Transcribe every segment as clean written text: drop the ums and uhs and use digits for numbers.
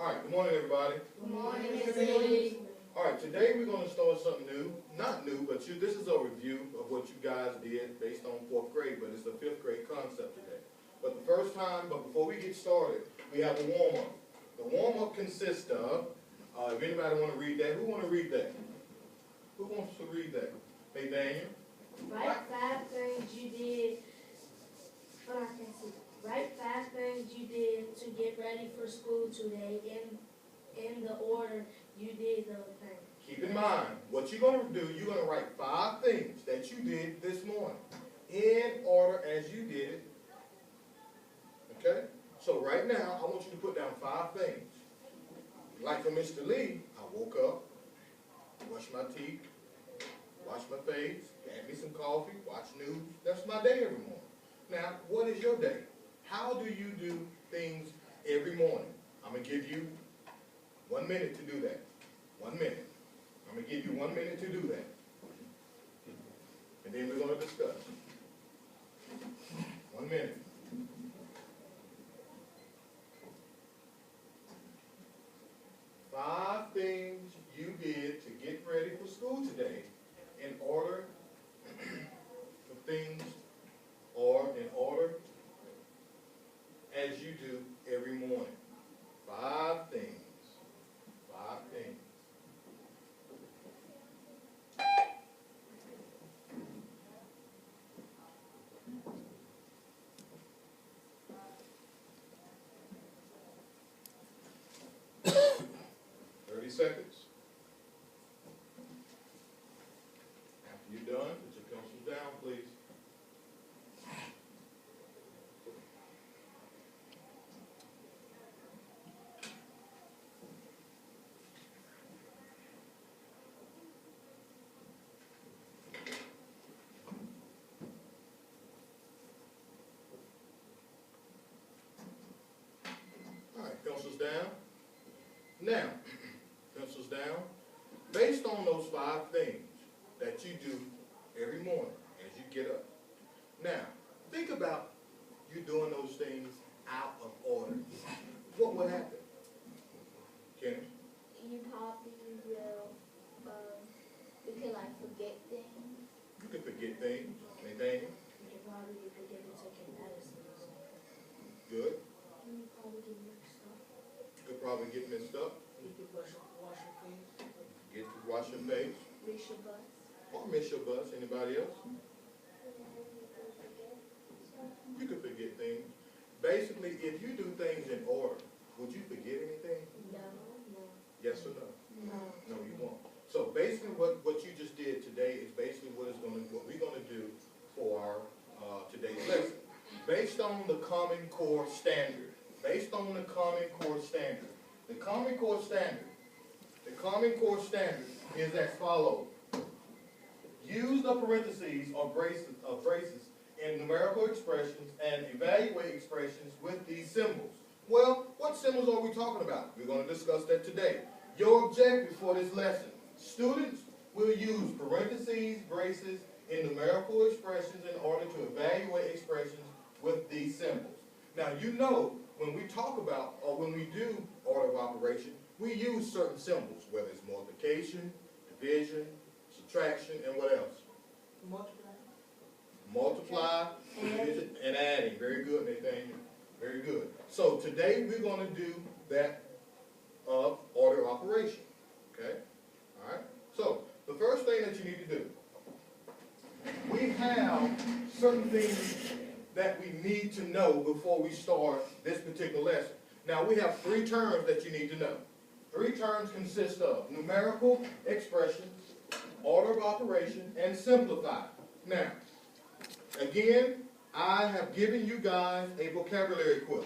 Alright, good morning everybody. Good morning, MrLee. Alright, today we're going to start something new. Not new, but this is a review of what you guys did based on 4th grade, but it's a 5th grade concept today. But before we get started, we have a warm-up. The warm-up consists of, if anybody want to read that, who want to read that? Who wants to read that? Hey, Daniel. Write 5 things you did. Oh, I can't see. Write 5 things you did to get ready for school today in the order you did those things. Keep in mind, what you're going to do, you're going to write 5 things that you did this morning in order as you did it. Okay? So right now, I want you to put down 5 things. Like for MrLee, I woke up, brushed my teeth, washed my face, had me some coffee, watched news. That's my day every morning. Now, what is your day? How do you do things every morning? I'm going to give you 1 minute to do that. 1 minute. I'm going to give you 1 minute to do that. And then we're going to discuss. 1 minute. Five things you did to get ready for school today in order as you do every morning. 5 things. 5 things. Seconds. After you're done, put your pencils down, please. All right, pencils down. Now, pencils down. Based on those 5 things that you do every morning as you get up. Now, think about you doing those things out of order. What would happen? Kenny? You probably will, you could like forget things. You could forget things. Nathaniel? You could probably forget to take your medicines. Good. You probably get mixed up. You could probably get messed up. You could wash your face. Get to wash your face. Miss your bus. Or miss your bus. Anybody else? You could forget things. Basically, if you do things in order, would you forget anything? No. Yes or no? No. No, you won't. So basically what you just did today is basically what we're going to do for our today's lesson. Based on the Common Core standard. Based on the Common Core standard. The Common Core standard is as follows. Use the parentheses or braces in numerical expressions and evaluate expressions with these symbols. Well, what symbols are we talking about? We're going to discuss that today. Your objective for this lesson. Students will use parentheses, braces in numerical expressions in order to evaluate expressions with these symbols. Now, you know, when we talk about, or when we do order of operation, we use certain symbols, whether it's multiplication, division, subtraction, and what else? Multiply, division, and adding. Very good, Nathaniel. Very good. So today we're going to do that of order of operation. Okay? All right? So the first thing that you need to do, we have certain things that we need to know before we start this particular lesson. Now we have 3 terms that you need to know. 3 terms consist of numerical expressions, order of operation, and simplify. Now, again, I have given you guys a vocabulary quiz.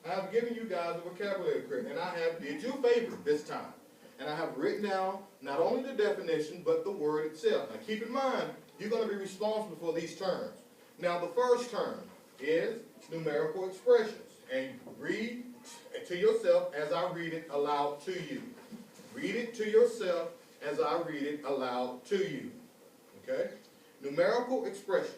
I have given you guys a vocabulary quiz, and I have did you a favor this time. And I have written down not only the definition, but the word itself. Now keep in mind, you're going to be responsible for these terms. Now the first term is numerical expressions. And read to yourself as I read it aloud to you. Read it to yourself as I read it aloud to you. Okay? Numerical expressions.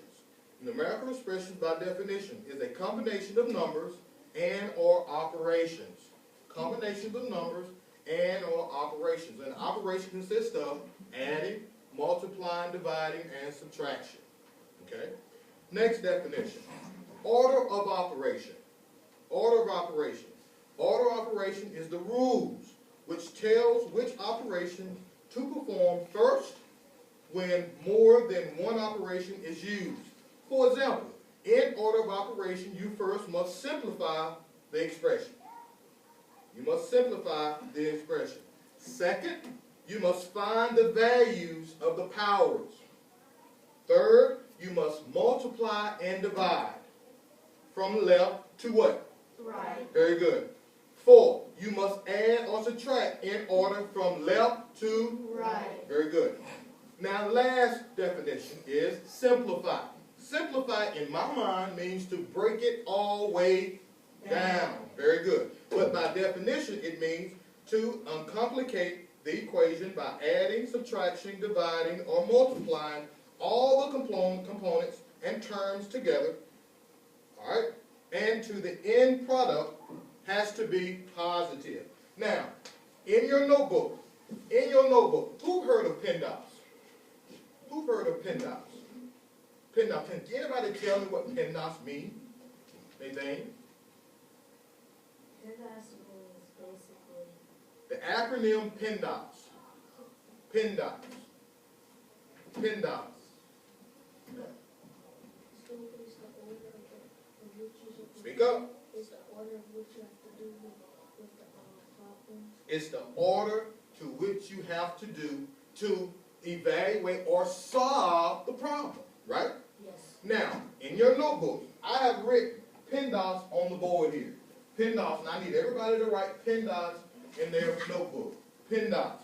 Numerical expressions by definition is a combination of numbers and or operations combinations of numbers, and or operations. And operation consists of adding, multiplying, dividing, and subtraction. Okay? Next definition. Order of operation. Order of operation. Order of operation is the rules which tells which operation to perform first when more than one operation is used. For example, in order of operation, you first must simplify the expression. You must simplify the expression. Second, you must find the values of the powers. Third, you must multiply and divide. From left to what? Right. Very good. Four, you must add or subtract in order from left to Right. Very good. Now, last definition is simplify. Simplify, in my mind, means to break it all the way down. Very good. But by definition, it means to uncomplicate the equation by adding, subtracting, dividing, or multiplying all the components and terms together. All right? And to the end product has to be positive. Now, in your notebook, who heard of PEMDAS? Who heard of PEMDAS? PEMDAS. Can anybody tell me what PEMDAS means? Anything? PEMDAS is basically The acronym PEMDAS. PEMDAS. PEMDAS. Speak up. It's the order of which you have to do with the problem. It's the order to which you have to do to evaluate or solve the problem, right? Yes. Now, in your notebook, I have written PEMDAS on the board here. PEMDAS, and I need everybody to write PEMDAS in their notebook. PEMDAS.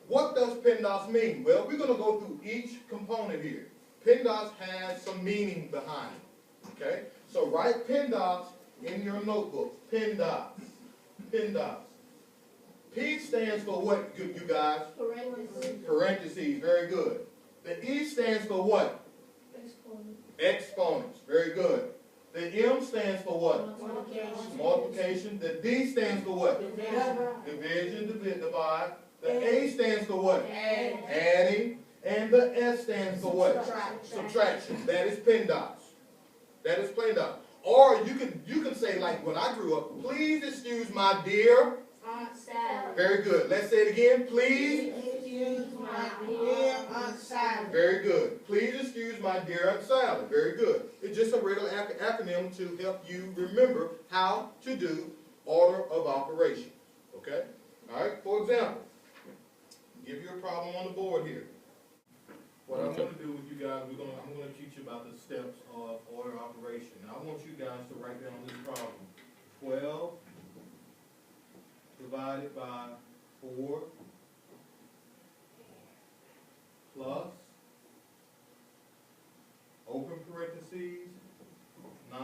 What does PEMDAS mean? Well, we're going to go through each component here. PEMDAS has some meaning behind it. Okay? So write PEMDAS in your notebook. PEMDAS. PEMDAS. P stands for what, you guys? Parentheses. Parentheses. Very good. The E stands for what? Exponents. Very good. The M stands for what? Multiplication. The D stands for what? Division, divide. The A stands for what? Adding. And the S stands for what? Subtraction. That is PEMDAS. That is PEMDAS. Or you can say, like when I grew up, please excuse my dear. Aunt Sally. Very good. Let's say it again. Please. Excuse my dear Aunt Sally. Very good. Please excuse my dear Aunt Sally. Very good. It's just a regular acronym to help you remember how to do order of operation. Okay? All right? For example, give you a problem on the board here. What I'm going to do with you guys, I'm going to teach you about the steps of order of operation. Now, I want you guys to write down this problem. 12 divided by 4 plus, open parentheses, 9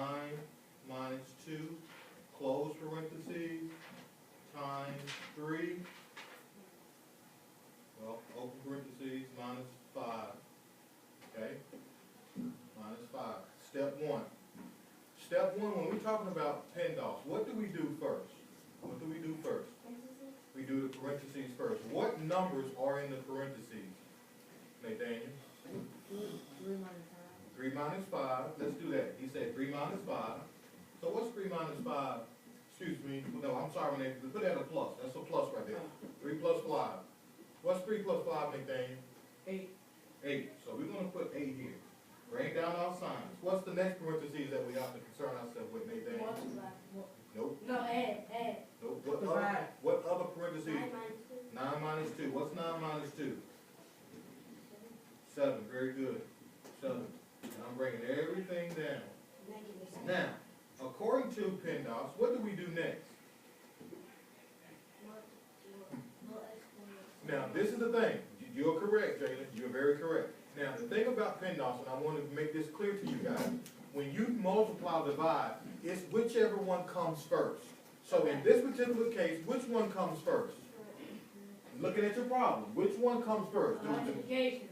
minus 2, close parentheses, times 3, well, open parentheses, minus 5, okay? Minus 5. Step 1. Step 1, when we're talking about PEMDAS, what do we do first? What do we do first? We do the parentheses first. What numbers are in the parentheses? Nathaniel? 3 minus 5. Let's do that. He said 3 minus 5. So what's 3 minus 5? Excuse me. No, I'm sorry, Nathan. Put that a plus. That's a plus right there. 3 plus 5. What's 3 plus 5, Nathaniel? 8. 8. So we're going to put 8 here. Bring down our signs. What's the next parentheses that we have to concern ourselves with, Nathaniel? Multiply. Nope. No, add. Nope. What other parentheses? 9 minus 2. What's 9 minus 2? 7. Very good. 7. And I'm bringing everything down. Now, according to PEMDAS, what do we do next? Now, this is the thing. You're correct, Jalen. You're very correct. Now, the thing about PEMDAS, and I want to make this clear to you guys, when you multiply or divide, it's whichever one comes first. So in this particular case, which one comes first? Looking at your problem, which one comes first? Multiplication.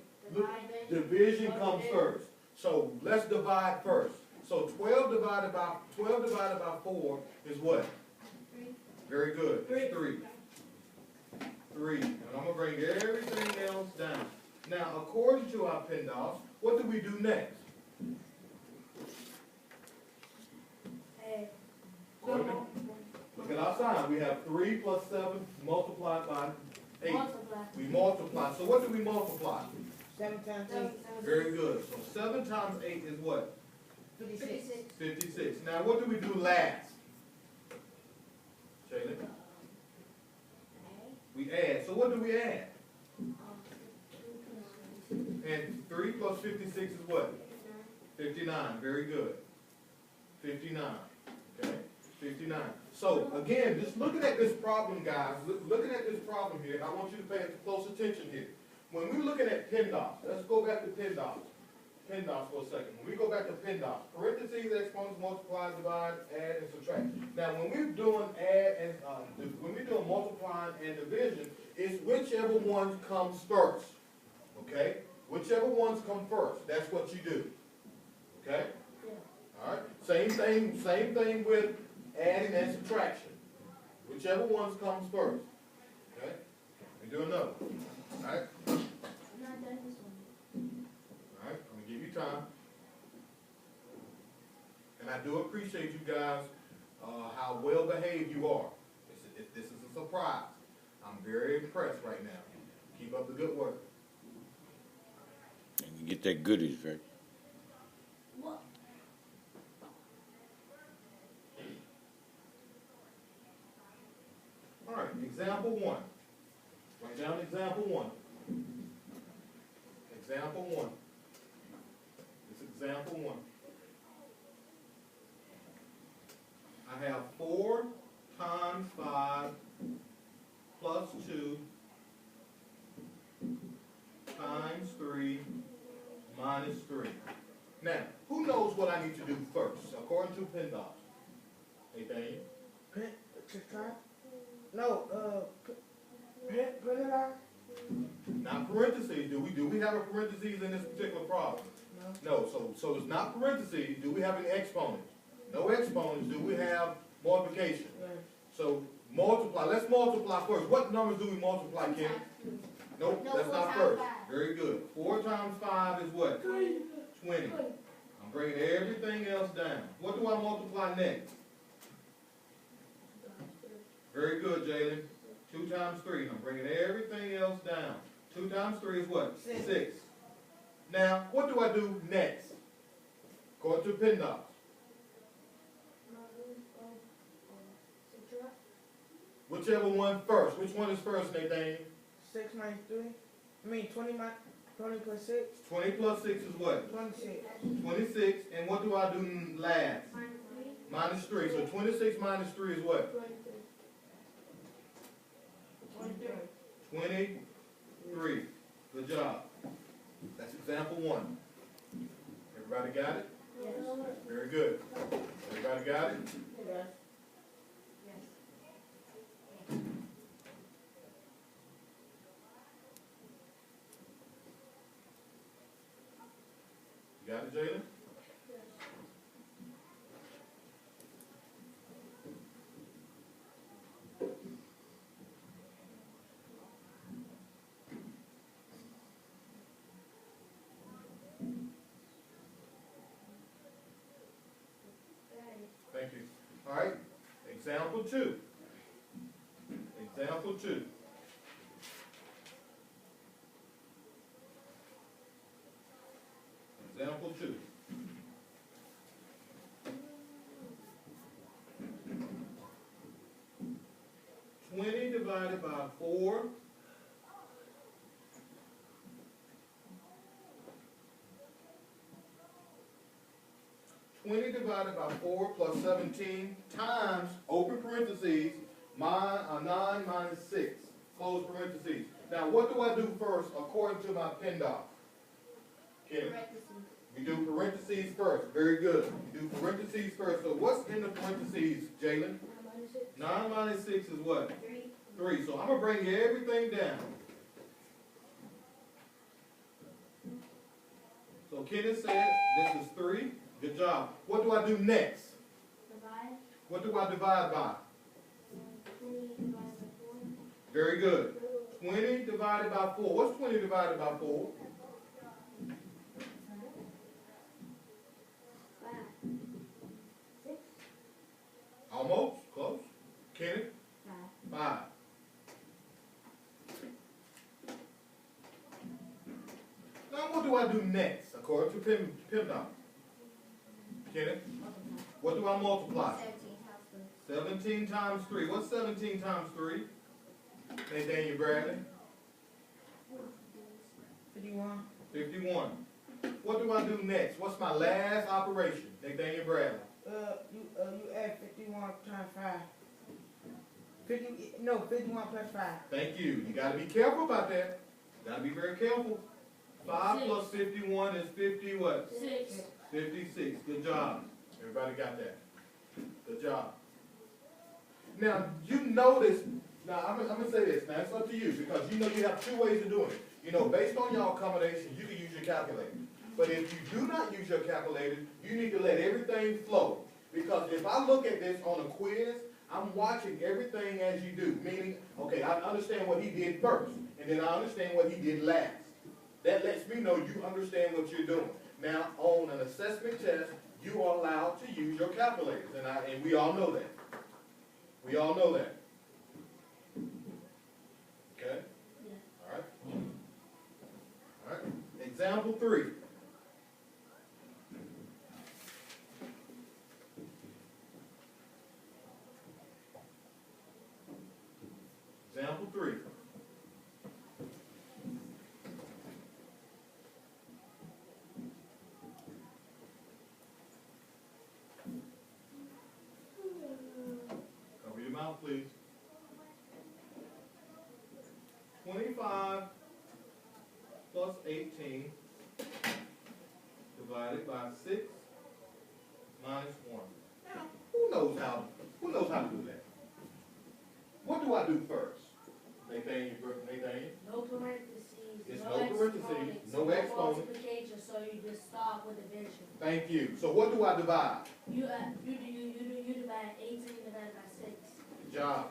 Division comes first. So let's divide first. So 12 divided by 4 is what? 3. Very good. It's 3. 3. And I'm going to bring everything else down. Now, according to our PennDOS, what do we do next? Look at our sign. We have 3 plus 7 multiplied by 8. Multiply. We multiply. So what do we multiply? 7 times 8. Very good. So 7 times 8 is what? 56. 56. Now what do we do last? Jalen? We add. So what do we add? And 3 plus 56 is what? 59. Very good. 59. Okay? 59. So, again, just looking at this problem, guys, looking at this problem here, I want you to pay close attention here. When we're looking at PennDOS, let's go back to PennDOS. PennDOS for a second. When we go back to PennDOS, parentheses, exponents, multiply, divide, add, and subtract. Now, when we're doing when we're doing multiplying and division, it's whichever one comes first. Okay? Whichever ones come first, that's what you do. Okay? All right. Same thing with adding and subtraction. Whichever ones comes first. Okay? We do another. All right. I'm not done this one. All right. I'm gonna give you time. And I do appreciate you guys, how well behaved you are. This is a surprise. I'm very impressed right now. Keep up the good work. And you get that goodies, right? What? All right, example 1. Write down example 1. Example 1. This example 1. I have 4 times 5 plus 2 times 3 minus 3. Now, who knows what I need to do first, according to PennDOS? Anything? No, put it on. Not parentheses. Do we have a parentheses in this particular problem? No. So it's not parentheses. Do we have any exponents? No exponents. Do we have multiplication? So multiply. Let's multiply first. What numbers do we multiply, Kim? Nope, No, that's 4 not times first. 5. Very good. 4 times 5 is what? 20. I'm bringing everything else down. What do I multiply next? Very good, Jalen. 2 times 3. I'm bringing everything else down. 2 times 3 is what? 6. Now, what do I do next? According to PennDOS. Whichever one first. Which one is first, Nathan? 6 minus 3. I mean 20 plus 6. 20 plus 6 is what? 26. 26. And what do I do last? Minus 3. So 26 minus 3 is what? 23. Good job. That's example 1. Everybody got it? Yes. Very good. Everybody got it? Yes. You got it, Jalen? Thank you. All right. Example 2. Example 2. Example 2. Divided by 4 20 divided by 4 plus 17 times, open parentheses, 9 minus 6, close parentheses. Now, what do I do first according to my PennDOS? Kim? We do parentheses first. Very good. We do parentheses first. So what's in the parentheses, Jalen? 9 minus 6 is what? 3. So I'm going to bring everything down. So Kenneth said this is 3. Good job. What do I do next? Divide. What do I divide by? 2. Very good. 20 divided by 4. What's 20 divided by 4? 6. Almost. Close. Kenneth? 5. Now what do I do next, according to PIMDOC? Kenneth? What do I multiply? 17 times 3. What's 17 times 3? Nathaniel Bradley? 51. 51. What do I do next? What's my last operation? Nathaniel Bradley? You add 51 times 5. 51 plus 5. Thank you. You got to be careful about that. Got to be very careful. 5 plus 51 is 50 what? 6. 56. Good job. Everybody got that? Good job. Now, you notice, now I'm going to say this. Now, it's up to you because you know you have two ways of doing it. You know, based on your accommodation, you can use your calculator. But if you do not use your calculator, you need to let everything flow. Because if I look at this on a quiz, I'm watching everything as you do. Meaning, okay, I understand what he did first, and then I understand what he did last. That lets me know you understand what you're doing. Now, on an assessment test, you are allowed to use your calculators, and we all know that. We all know that. Okay? Yeah. All right. All right. Example 3. Example 3. Cover your mouth, please. 25 plus 18 divided by 6 minus 1. Now, who knows how to do that? What do I do first? Nathaniel? No parentheses. It's no parentheses, no exponents. Multiplication, so you just start with division. Thank you. So what do I divide? You divide 18 divided by 6. Good job.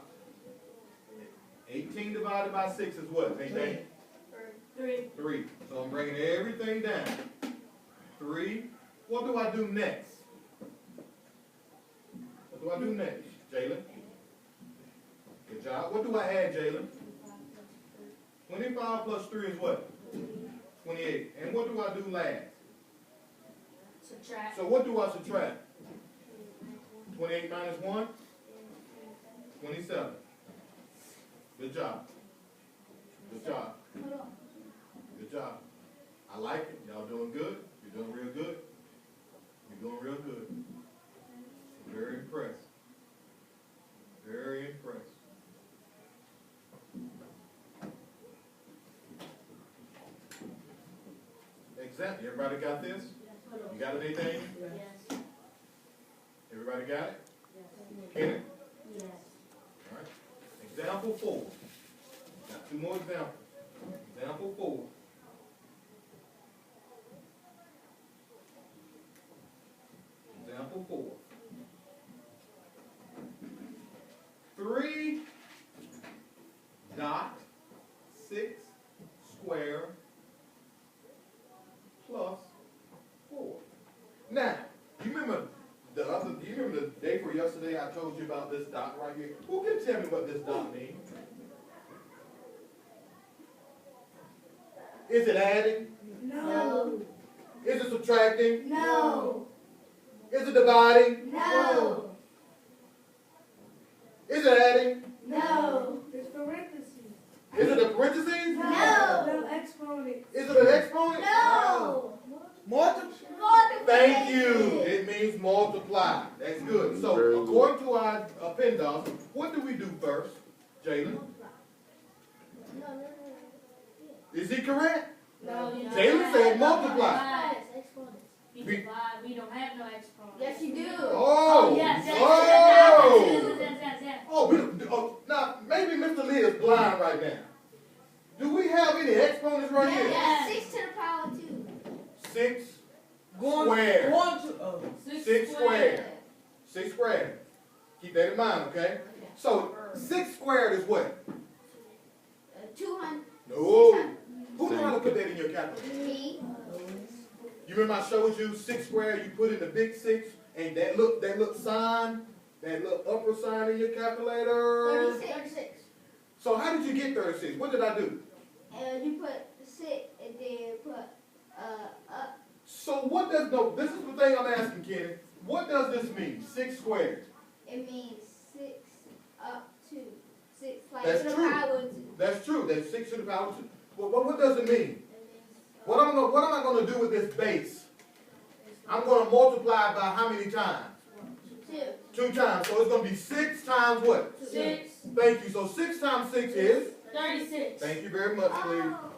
18 divided by 6 is what, Nathaniel? 3. 3. So I'm bringing everything down. 3. What do I do next? What do I do next? Jalen? Good job. What do I add, Jalen? 25 plus 3 is what? 28. And what do I do last? Subtract. So what do I subtract? 28 minus 1? 27. Good job. Good job. Good job. I like it. Y'all doing good. You're doing real good. You're doing real good. I'm very impressed. Very impressed. Exactly. Everybody got this? You got it, anything? Yes. Everybody got it? Yes. Kenny? Yes. All right. Example 4. Got 2 more examples. Example 4. Example 4. 3 dot 6 square plus 4. Now, you remember the day for yesterday I told you about this dot right here? Who can tell me what this dot means? Is it adding? No. Is it subtracting? No. Is it dividing? No. Is it adding? No. It's parentheses. Is it a parentheses? No. No exponent. Is it an exponent? No. Multiply. Thank you. It means multiply. That's good. So, according to our PIMDOC, what do we do first, Jalen? Is he correct? No, you don't. Jalen said multiply. Yes, exponents. You divide. We don't have no exponents. Yes, you do. Oh. Yes, yes, Oh. yes, yes, yes, yes. Oh, now, maybe Mr. Lee is blind right now. Do we have any exponents right here? Yes. 6 to the power 2. 6 Going squared. to, 6 squared. 6 squared. Keep that in mind, okay? Okay. So 6 squared is what? 200. No. Who know how to put that in your calculator? Me. You remember I showed you 6 squared, you put in the big 6, and that look sign, that little upper sign in your calculator. 36. So how did you get 36? What did I do? You put 6 and then put up. So what does, no, this is the thing I'm asking, Kenny. What does this mean? 6 squared. It means 6 up to 6. Like That's to the true. power 2. That's true. That's 6 to the power 2. What does it mean? It means, What am I going to do with this base? I'm going to multiply it by how many times? 2. 2 times. So it's going to be 6 times what? 6, Thank you. So 6 times 6 is? 36. Thank you very much, please. Oh.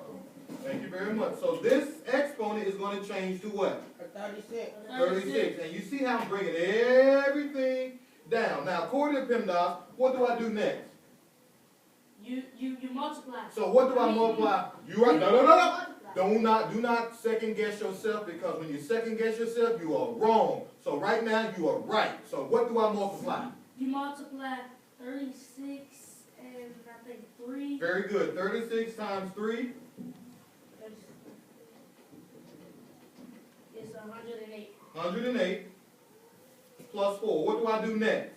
Thank you very much. So this exponent is going to change to what? 36. 36. And you see how I'm bringing everything down. Now, according to PEMDAS, what do I do next? You multiply. So what do I multiply? You are, no. Do not second guess yourself, because when you second guess yourself, you are wrong. So right now, you are right. So what do I multiply? You multiply 36 and I think 3. Very good. 36 times 3. It's 108. 108 plus 4. What do I do next?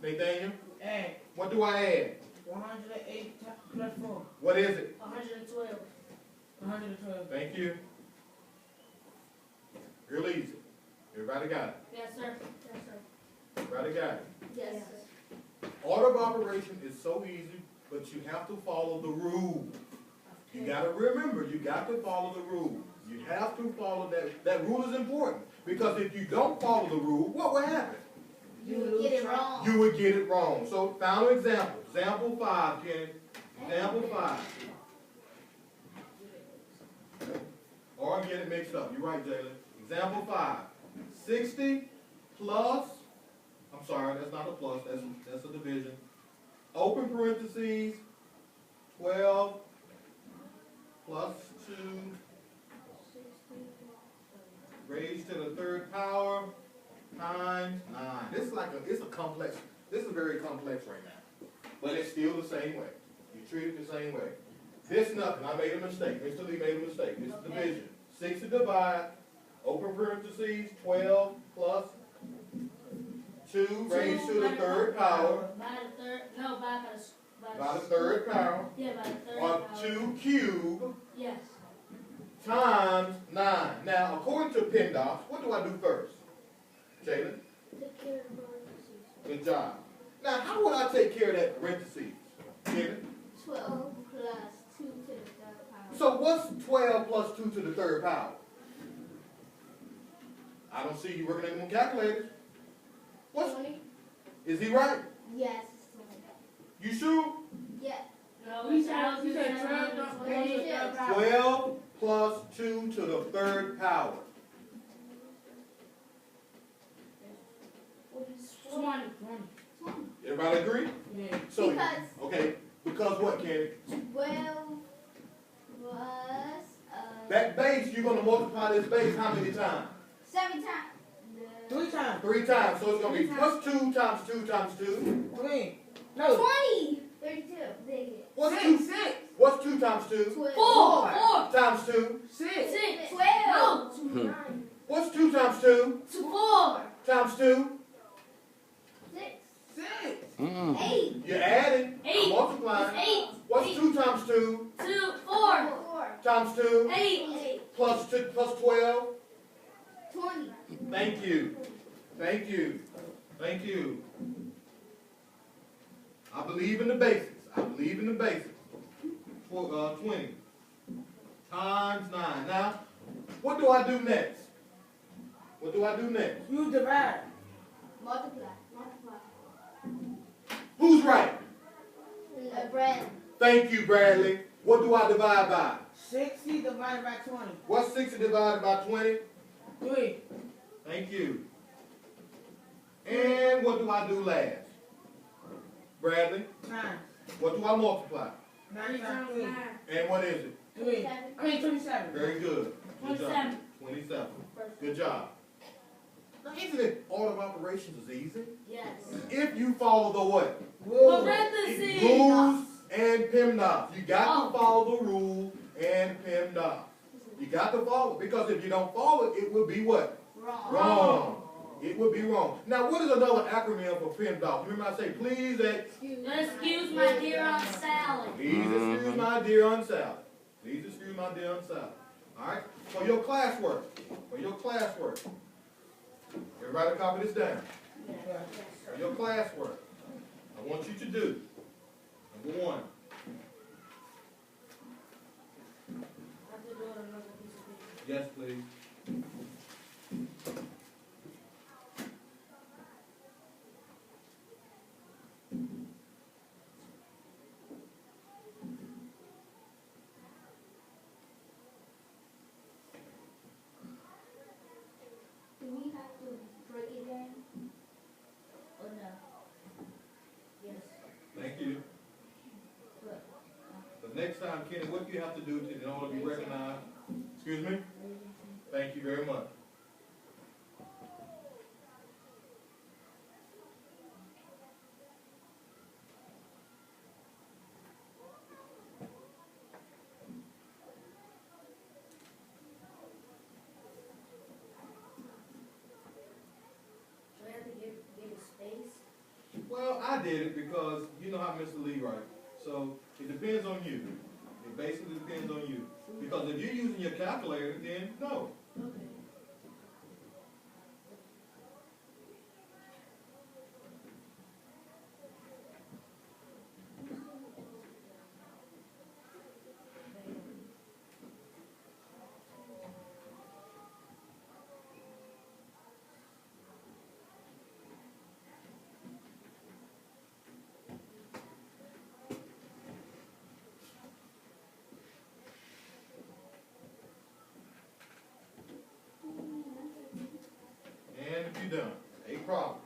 Nathaniel? Add What do I add? 108 plus 4. What is it? 112. 112. Thank you. Real easy. Everybody got it? Yes, sir. Yes, sir. Everybody got it? Yes, sir. Order of operation is so easy, but you have to follow the rule. You got to remember, you got to follow the rule. You have to follow that. That rule is important, because if you don't follow the rule, what will happen? You would get it wrong. You would get it wrong. So, final example. Example 5, Kenny. Example 5. Or I'm getting it mixed up. You're right, Jalen. Example 5. 60 plus, I'm sorry, that's not a plus, that's a division. Open parentheses, 12 plus 2 raised to the 3rd power times 9. This is it's a complex, this is very complex right now. But it's still the same way. You treat it the same way. This nothing, I made a mistake. MrLee made a mistake. This is division. 60 divide, open parentheses, 12 plus 2 raised to the 3rd power. By the third, no, by the 3rd power. Yeah, by the 3rd Or power. 2 cubed Yes. times 9. Now, according to PEMDAS, what do I do first? Jalen? Take care of the parentheses. Good job. Now, how would I take care of that parentheses? Jalen? 12 plus 2 to the 3rd power. So what's 12 plus 2 to the 3rd power? I don't see you working on them calculators. What's, 20? is he right? Yes, it's 20. You sure? Yeah. No, You it's said out. 12 don't go to the 3rd power. 12 plus 2 to the 3rd power. 20. 20. Everybody agree? Yeah. So, Because- okay, because what, Kenny? 12 plus That base, you're going to multiply this base how many times? 7 times. 3 times. 3 times. So it's going to be plus 2 times 2 times 2. 3. No. 20. 32. Dig it. What's 6. 2? 6. What's 2 times 2? 12. 4. Times 2. 6. 6. 12. No. 9. What's 2 times 2? 4. Times 2? 6. 6. 8. You're adding. 8. Multiplying. It's 8. What's 2 times 2? 2. 4. 4. Times 2? 8. 8. Plus 2 plus 12? 20. Thank you. Thank you. Thank you. I believe in the basics. I believe in the basics. 20 times 9. Now, what do I do next? What do I do next? You divide. Multiply. Who's right? Bread. Thank you, Bradley. What do I divide by? 60 divided by 20. What's 60 divided by 20? 3. Thank you. And what do I do last? Bradley, Times. what do I multiply? 9 times 3. And what is it? 3. I mean 27. Very good. Good job. 27. 27. Good job. Now, isn't it order of operations is easy? Yes. If you follow the what? Parentheses. Rules and PEMDAS. You got to follow the rule and PEMDAS. You got to follow it, because if you don't follow it, it will be what? Wrong. It would be wrong. Now, what is another acronym for PEMDAS? Remember I say, please Excuse my dear Aunt Sally. Please excuse my dear Aunt Sally. Please excuse my dear Aunt Sally. All right? For your classwork. Everybody copy this down. For your classwork, I want you to do, number 1. I have to do it on another piece of paper. Yes, please. Do we have to break it down? Or no? Yes. Thank you. But, The next time, Kenny, what do you have to do in order to be recognized? Excuse me? Thank you very much. Do I have to give a space? Well, I did it because you know how MrLee writes. So it depends on you. It basically depends on you. Because if you're using your calculator, then no. Okay. And if you're done, 8 problems.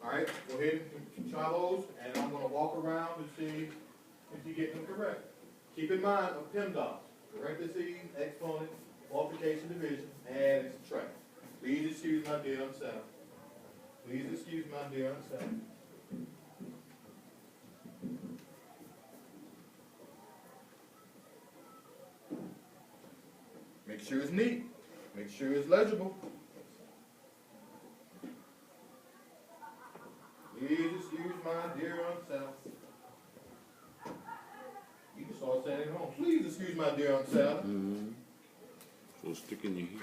All right, go ahead and try those, and I'm going to walk around to see if you get them correct. Keep in mind of PEMDAS, parentheses, exponent, multiplication, division, add, and subtract. Please excuse my dear Aunt Sally. Please excuse my dear Aunt Sally. Make sure it's neat. Make sure it's legible. Please excuse my dear Aunt Sally. You can start saying it at home. Please excuse my dear Aunt Sally. So stick in your head.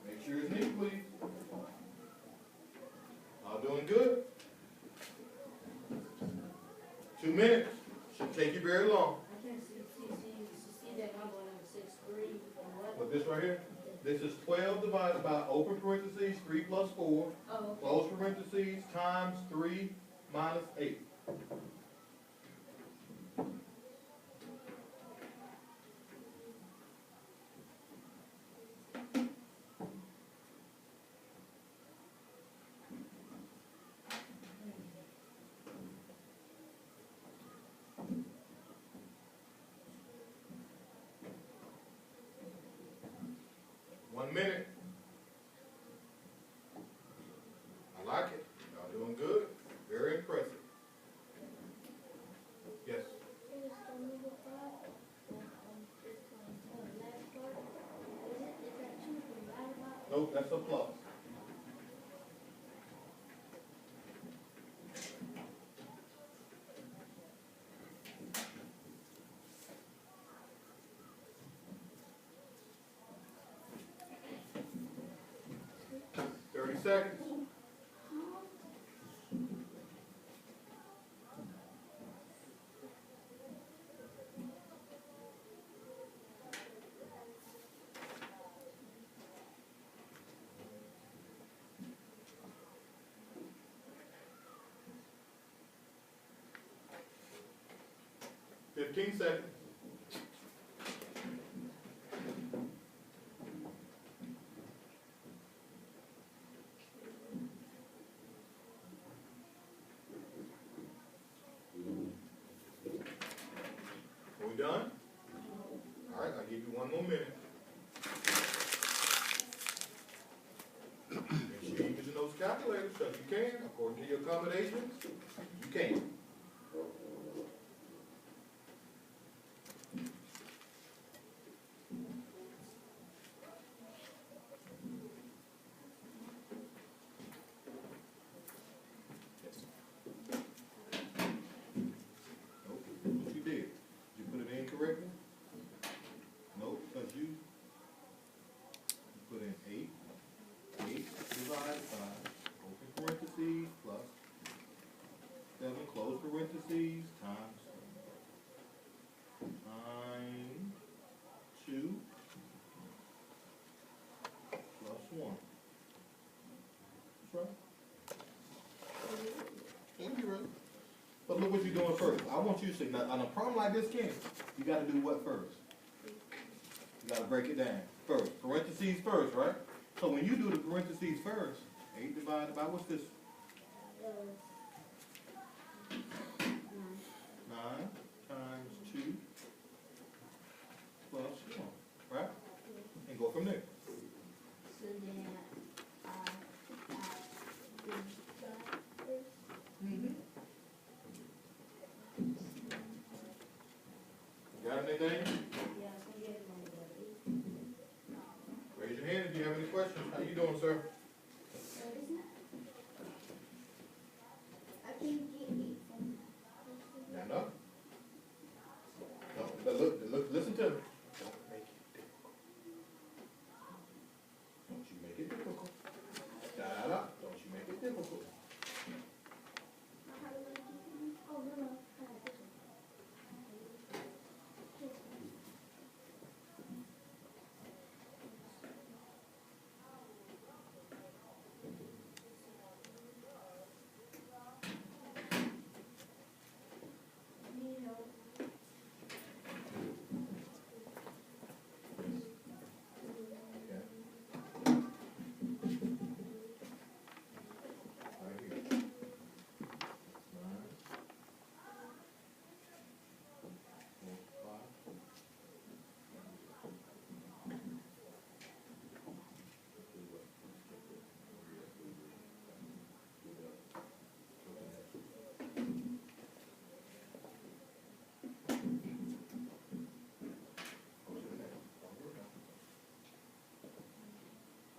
Make sure it's neat, please. All doing good? 2 minutes. Shouldn't take you very long. I can't see that number on number 6, 3, and what? But this right here, this is 12 divided by open parentheses, 3 plus 4, Oh, okay. close parentheses, times 3 minus 8. One minute. I like it. Y'all doing good. Very impressive. Yes. Is the number 5, this one, last part, is that 2 from right about? Nope, that's a plus. Seconds. Fifteen seconds. We done? All right, I'll give you one more minute. accommodations, you can. Nope, what you did. You put it in correctly? Nope, because you put in 8 divided by, open parentheses, plus 7, close parentheses, times 2 plus 1. That's right. Yeah, you're right. But look what you're doing first. I want you to say, now, on a problem like this, Kenny, you gotta do what first? You gotta break it down first. Parentheses first, right? So when you do the parentheses first, 8 divided by, what's this? 9 times 2 plus 1, right? And go from there. So then, Got anything? yeah, so get it on the Raise your hand if you have any questions. How you doing, sir? So isn't it? I can't get 8 from Stand up. No, look, listen to me. Don't make it difficult. Don't you make it difficult. Da-da. Don't you make it difficult. Oh, no, no. Okay. Right here. 9.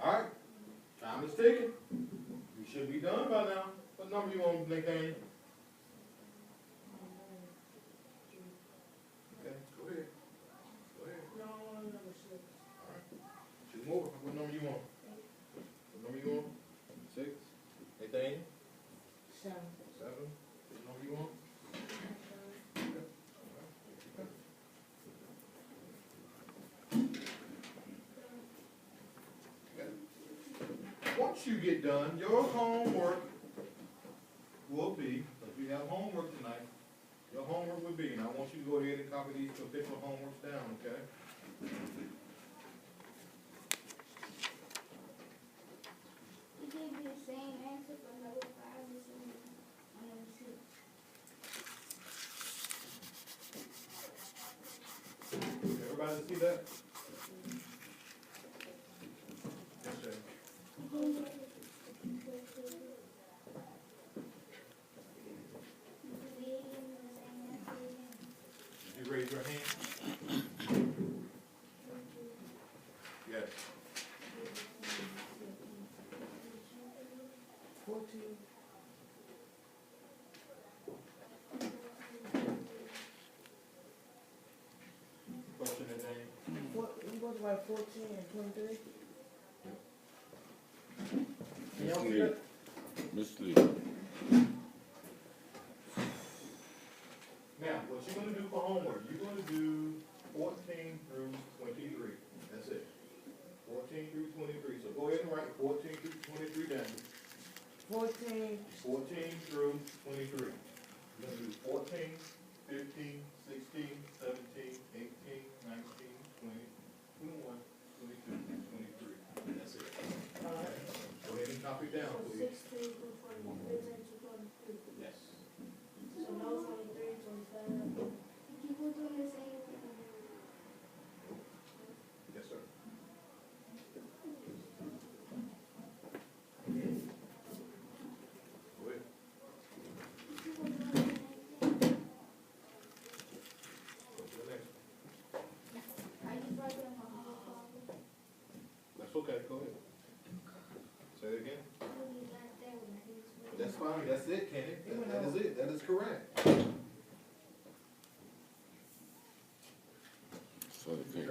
All right, time is ticking. You should be done by now. What number you want, Nathaniel? Okay, go ahead. Go ahead. No, number 6. All right. 2 more. What number you want? What number you want? 6. Nathaniel? 7. 7. What number you want? Okay. All right. Okay. Once you get done, your homework will be, if you have homework tonight, your homework will be, and I want you to go ahead and copy these particular homeworks down, okay? He gave me the same answer for number 5 and number 6. Everybody see that? Yes, sir. Did you raise your hand? Yes. 14. Question is any? It was like 14 and 23. Can y'all see MrLee. that? MrLee. Now, what you're gonna do for homework, you're gonna do 14 through 23. That's it. 14 through 23. So go ahead and write 14 through 23 down. 14. 14 through 23. You're gonna do 14, 15, 16, 17, 18, 19, 20, 21, 22, 23. That's it. All right. Go ahead and copy it down, So please. 16 through 20, 15 to 23. Yes. So no 23, 25. Keep on doing the same thing. Yes, sir. Go ahead. Say it again. When you got there, when he was That's fine, that's it, Kenny. It went That is out. it, that is correct. So they